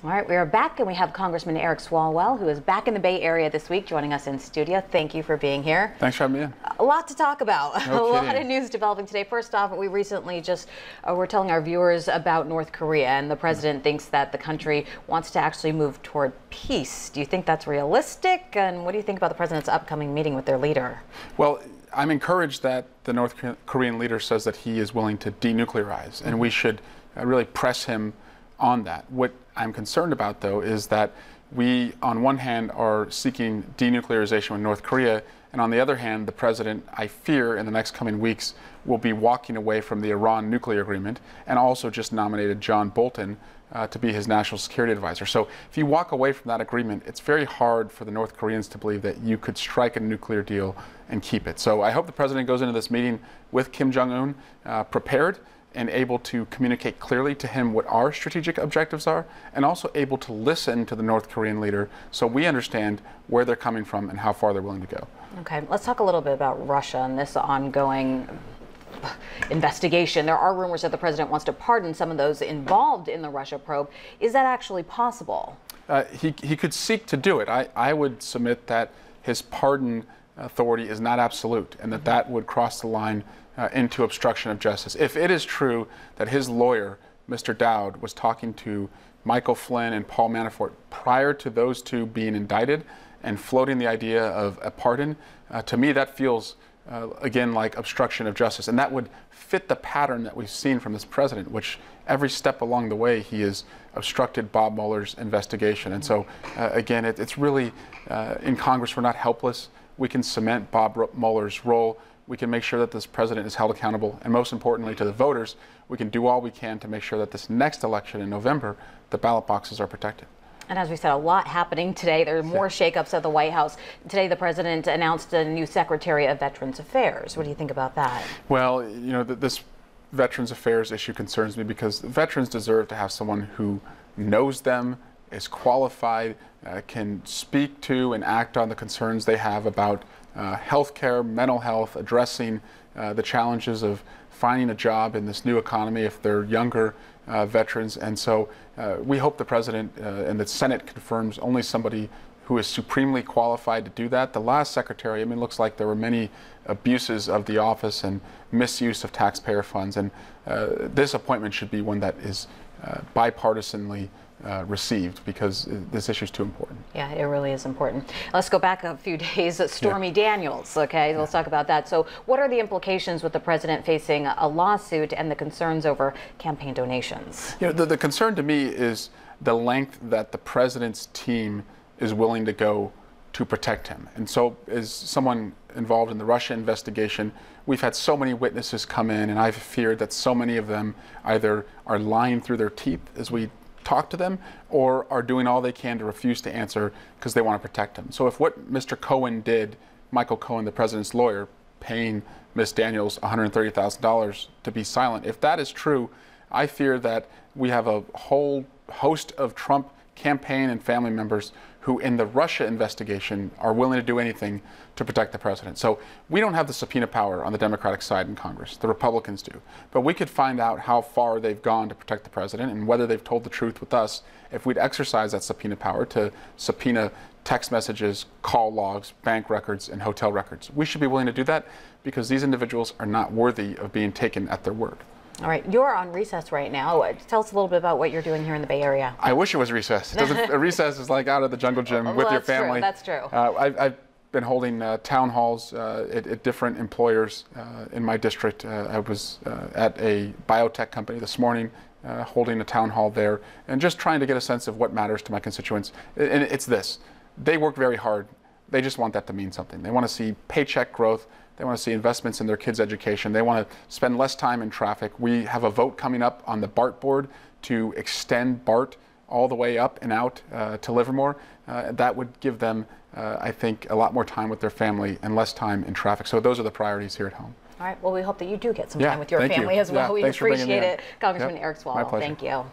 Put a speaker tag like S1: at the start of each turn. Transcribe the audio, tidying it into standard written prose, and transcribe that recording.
S1: All right, we are back, and we have Congressman Eric Swalwell, who is back in the Bay Area this week, joining us in studio. Thank you for being here.
S2: Thanks for having me in.
S1: A lot to talk about.
S2: No
S1: a lot
S2: kidding.
S1: of news developing today. First off, we recently just were telling our viewers about North Korea, and the president thinks that the country wants to actually move toward peace. Do you think that's realistic? And what do you think about the president's upcoming meeting with their leader?
S2: Well, I'm encouraged that the North Korean leader says that he is willing to denuclearize, and we should really press him on that. What I'm concerned about, though, is that we, on one hand, are seeking denuclearization with North Korea, and on the other hand, the president, I fear, in the next coming weeks, will be walking away from the Iran nuclear agreement, and also just nominated John Bolton to be his national security advisor. So if you walk away from that agreement, it's very hard for the North Koreans to believe that you could strike a nuclear deal and keep it. So I hope the president goes into this meeting with Kim Jong-un prepared and able to communicate clearly to him what our strategic objectives are, and also able to listen to the North Korean leader so we understand where they're coming from and how far they're willing to go.
S1: Okay, let's talk a little bit about Russia and this ongoing investigation. There are rumors that the president wants to pardon some of those involved in the Russia probe. Is that actually possible?
S2: He could seek to do it. I would submit that his pardon authority is not absolute, and that would cross the line into obstruction of justice. If it is true that his lawyer, Mr. Dowd, was talking to Michael Flynn and Paul Manafort prior to those two being indicted and floating the idea of a pardon, to me that feels again like obstruction of justice, and that would fit the pattern that we've seen from this president, which every step along the way he has obstructed Bob Mueller's investigation. And so again, it's really in Congress we're not helpless. We can cement Bob Mueller's role. We can make sure that this president is held accountable, and most importantly to the voters, we can do all we can to make sure that this next election in November, the ballot boxes are protected.
S1: And as we said, a lot happening today. There are more shakeups at the White House. Today, the president announced a new Secretary of Veterans Affairs. What do you think about that?
S2: Well, you know, this Veterans Affairs issue concerns me because veterans deserve to have someone who knows them, is qualified, can speak to and act on the concerns they have about health care, mental health, addressing the challenges of finding a job in this new economy if they're younger veterans. And so we hope the president and the Senate confirms only somebody who is supremely qualified to do that. The last secretary, I mean, it looks like there were many abuses of the office and misuse of taxpayer funds. And this appointment should be one that is bipartisanly received, because this issue is too important.
S1: Yeah, it really is important. Let's go back a few days. Stormy Daniels, okay? Let's talk about that. So what are the implications with the president facing a lawsuit and the concerns over campaign donations?
S2: You know, the concern to me is the length that the president's team is willing to go to protect him. And so as someone involved in the Russia investigation, we've had so many witnesses come in, and I've feared that so many of them either are lying through their teeth as we talk to them, or are doing all they can to refuse to answer because they want to protect him. So if what Mr. Cohen did, Michael Cohen, the president's lawyer, paying Ms. Daniels $130,000 to be silent, if that is true, I fear that we have a whole host of Trump campaign and family members who in the Russia investigation are willing to do anything to protect the president. So we don't have the subpoena power on the Democratic side in Congress. The Republicans do. But we could find out how far they've gone to protect the president and whether they've told the truth with us if we'd exercise that subpoena power to subpoena text messages, call logs, bank records, and hotel records. We should be willing to do that because these individuals are not worthy of being taken at their word.
S1: All right, you're on recess right now. Tell us a little bit about what you're doing here in the Bay Area.
S2: I wish it was recess. A recess is like out of the jungle gym with your family.
S1: That's true.
S2: I've been holding town halls at different employers in my district. I was at a biotech company this morning holding a town hall there and just trying to get a sense of what matters to my constituents. And it's this. They work very hard. They just want that to mean something. They want to see paycheck growth. They want to see investments in their kids' education. They want to spend less time in traffic. We have a vote coming up on the BART board to extend BART all the way up and out to Livermore. That would give them, I think, a lot more time with their family and less time in traffic. So those are the priorities here at home.
S1: All right. Well, we hope that you do get some time with your family as well. We appreciate it. Congressman Eric Swalwell, thank you.